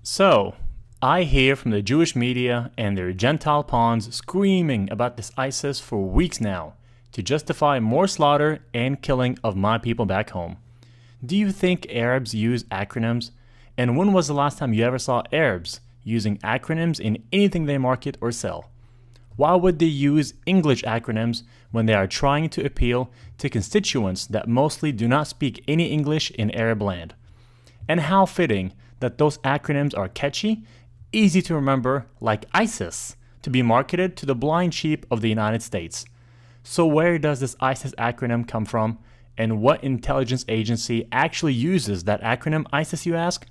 So, I hear from the Jewish media and their Gentile pawns screaming about this ISIS for weeks now to justify more slaughter and killing of my people back home. Do you think Arabs use acronyms? And when was the last time you ever saw Arabs using acronyms in anything they market or sell? Why would they use English acronyms when they are trying to appeal to constituents that mostly do not speak any English in Arab land? And how fitting that those acronyms are catchy, easy to remember, like ISIS, to be marketed to the blind sheep of the United States. So where does this ISIS acronym come from, and what intelligence agency actually uses that acronym ISIS, you ask?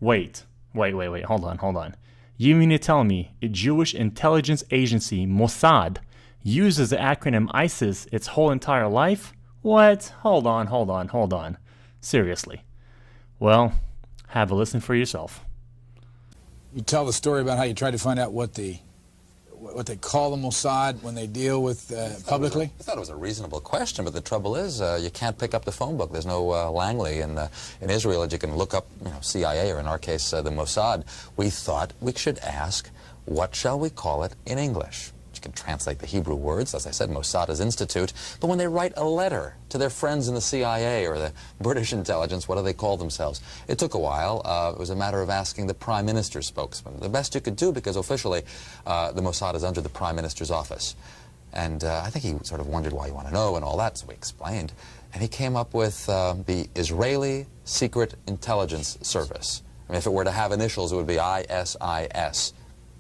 Wait, hold on. You mean to tell me a Jewish intelligence agency, Mossad, uses the acronym ISIS its whole entire life? What? Hold on. Seriously. Well, have a listen for yourself. You tell the story about how you tried to find out what they call the Mossad when they deal with publicly? I thought it was a reasonable question, but the trouble is you can't pick up the phone book. There's no Langley in Israel that you can look up, CIA, or in our case, the Mossad. We thought we should ask, what shall we call it in English? You can translate the Hebrew words, as I said, Mossad is institute, but when they write a letter to their friends in the CIA or the British intelligence, what do they call themselves? It took a while. It was a matter of asking the Prime Minister's spokesman. The best you could do, because officially the Mossad is under the Prime Minister's office. And I think he sort of wondered why you want to know and all that, so we explained. And he came up with the Israeli Secret Intelligence Service. I mean, if it were to have initials, it would be ISIS.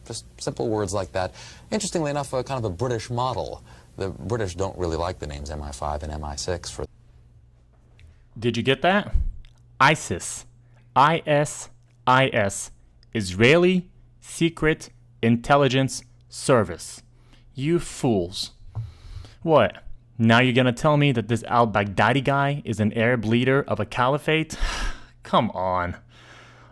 Just simple words like that. Interestingly enough, kind of a British model. The British don't really like the names MI5 and MI6 for... Did you get that? ISIS. ISIS. Israeli Secret Intelligence Service. You fools. What? Now you're gonna tell me that this al-Baghdadi guy is an Arab leader of a caliphate? Come on.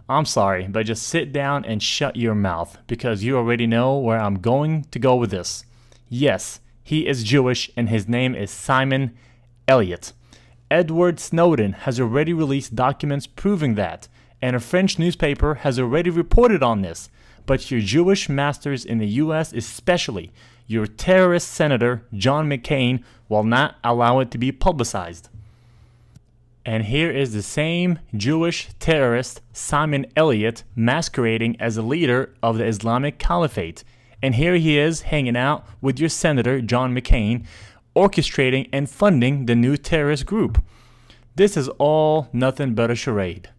I'm sorry, but just sit down and shut your mouth, because you already know where I'm going to go with this. Yes, he is Jewish, and his name is Simon Elliott. Edward Snowden has already released documents proving that, and a French newspaper has already reported on this. But your Jewish masters in the US, especially your terrorist senator John McCain, will not allow it to be publicized. And here is the same Jewish terrorist, Simon Elliott, masquerading as a leader of the Islamic Caliphate. And here he is hanging out with your Senator John McCain, orchestrating and funding the new terrorist group. This is all nothing but a charade.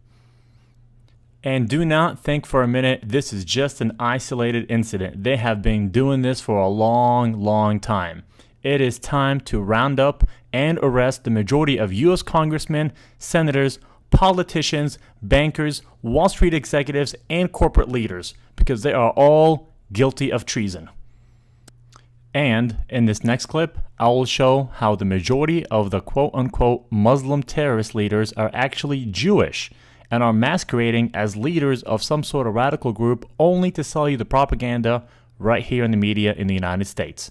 And do not think for a minute this is just an isolated incident. They have been doing this for a long time. It is time to round up and arrest the majority of U.S. congressmen, senators, politicians, bankers, Wall Street executives, and corporate leaders, because they are all guilty of treason. And in this next clip, I will show how the majority of the quote-unquote Muslim terrorist leaders are actually Jewish and are masquerading as leaders of some sort of radical group only to sell you the propaganda right here in the media in the United States.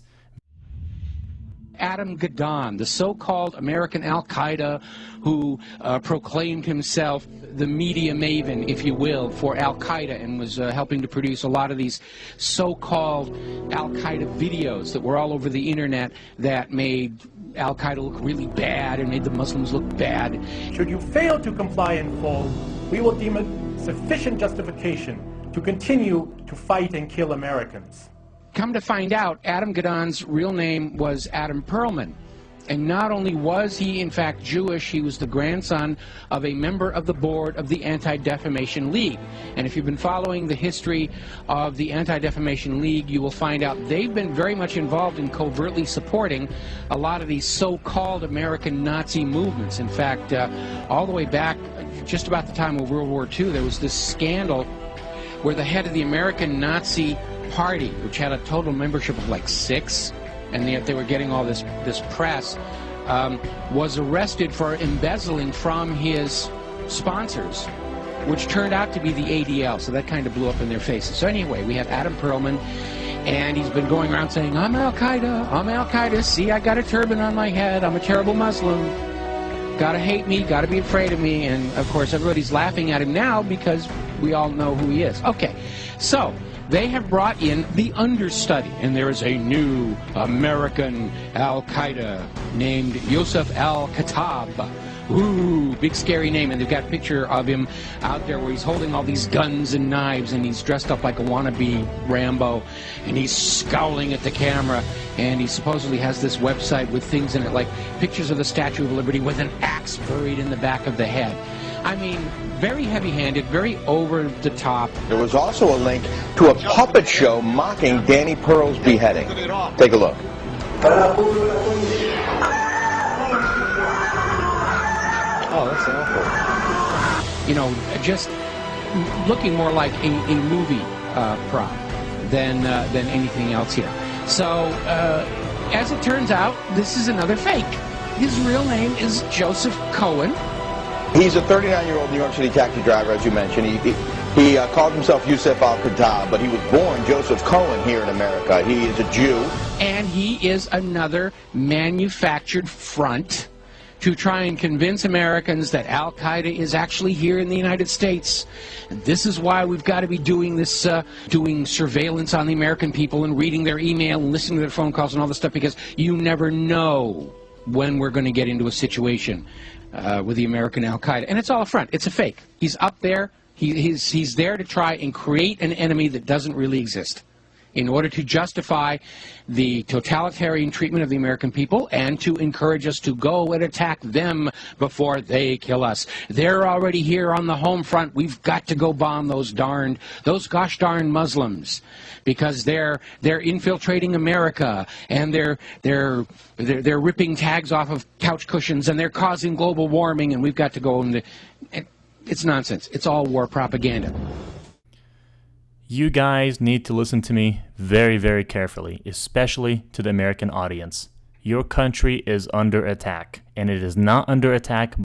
Adam Gadon, the so-called American Al-Qaeda who proclaimed himself the media maven, if you will, for Al-Qaeda, and was helping to produce a lot of these so-called Al-Qaeda videos that were all over the internet that made Al-Qaeda look really bad and made the Muslims look bad. Should you fail to comply in full, we will deem it sufficient justification to continue to fight and kill Americans. Come to find out, Adam Gadon's real name was Adam Perlman. And not only was he, in fact, Jewish, he was the grandson of a member of the board of the Anti-Defamation League. And if you've been following the history of the Anti-Defamation League, you will find out they've been very much involved in covertly supporting a lot of these so-called American Nazi movements. In fact, all the way back, just about the time of World War II, there was this scandal where the head of the American Nazi Party, which had a total membership of like 6, and yet they were getting all this press, was arrested for embezzling from his sponsors, which turned out to be the ADL, so that kind of blew up in their faces. So anyway, we have Adam Perlman, and he's been going around saying, I'm Al-Qaeda, see, I got a turban on my head, I'm a terrible Muslim, gotta hate me, gotta be afraid of me, and of course everybody's laughing at him now because We all know who he is. Okay, so they have brought in the understudy, and there is a new American Al-Qaeda named Yusuf al-Khattab. Ooh, big scary name, and they've got a picture of him out there where he's holding all these guns and knives, and he's dressed up like a wannabe Rambo, and he's scowling at the camera, and he supposedly has this website with things in it, like pictures of the Statue of Liberty with an axe buried in the back of the head. I mean, very heavy-handed, very over-the-top. There was also a link to a puppet show mocking Danny Pearl's beheading. Take a look. Oh, that's awful. You know, just looking more like a movie prop than anything else here. So, as it turns out, this is another fake. His real name is Joseph Cohen. He's a 39-year-old New York City taxi driver, as you mentioned. He called himself Yusuf al-Khattab, but he was born Joseph Cohen here in America. He is a Jew. And he is another manufactured front to try and convince Americans that Al-Qaeda is actually here in the United States. And this is why we've got to be doing this, doing surveillance on the American people and reading their email and listening to their phone calls and all this stuff, because you never know when we're going to get into a situation with the American Al-Qaeda. And it's all a front. It's a fake. He's up there. He's there to try and create an enemy that doesn't really exist, in order to justify the totalitarian treatment of the American people and to encourage us to go and attack them before they kill us. They're already here on the home front. We've got to go bomb those gosh darn Muslims, because they're infiltrating America, and they're ripping tags off of couch cushions, and they're causing global warming, and we've got to go and it's nonsense. It's all war propaganda. You guys need to listen to me very, very carefully, especially to the American audience. Your country is under attack, and it is not under attack